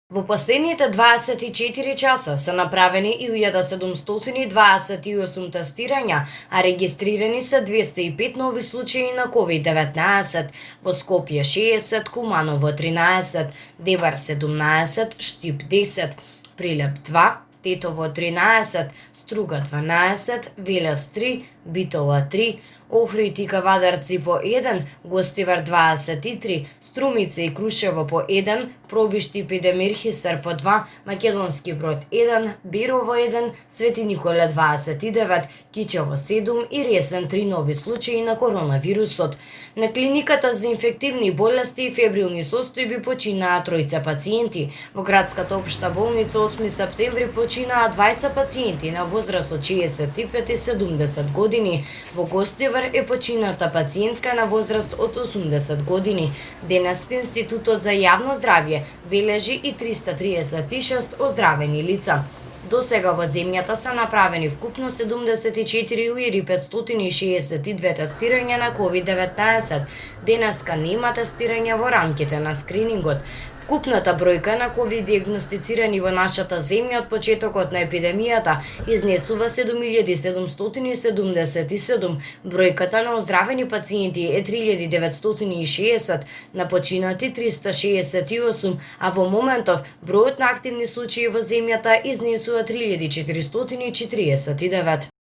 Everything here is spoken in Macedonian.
Во последните 24 часа се направени 1728 тестирања, а регистрирани се 205 нови случаи на COVID-19, во Скопје 60, Куманово 13, Девар 17, Штип 10, Прилеп 2, Тетово 13, Струга 12, Велес 3, Битола 3, Охрид и Кавадарци по 1, Гостивар 23, Струмица и Крушево по 1, Пробишти и Педемирхисар по 2, Македонски Брод 1, Берово 1, Свети Николе 29, Кичево 7 и Ресен 3 нови случаи на коронавирусот. На клиниката за инфективни болести и фебрилни состојби починаа тројца пациенти. Во градската општа болница 8 септември починаа двајца пациенти на возраст од 65 и 70 години. Во Гостивар е почината пациентка на возраст од 80 години. Денеска Институтот за јавно здравје бележи и 336 оздравени лица. До сега во земјата се направени вкупно 74.562 тестирања на COVID-19. Денеска нема тестирања во рамките на скринингот. Вкупната бројка на ковид диагностицирани во нашата земја од почетокот на епидемијата изнесува 7777. Бројката на оздравени пациенти е 3960, на починати 368, а во моментов бројот на активни случаи во земјата изнесува 3449.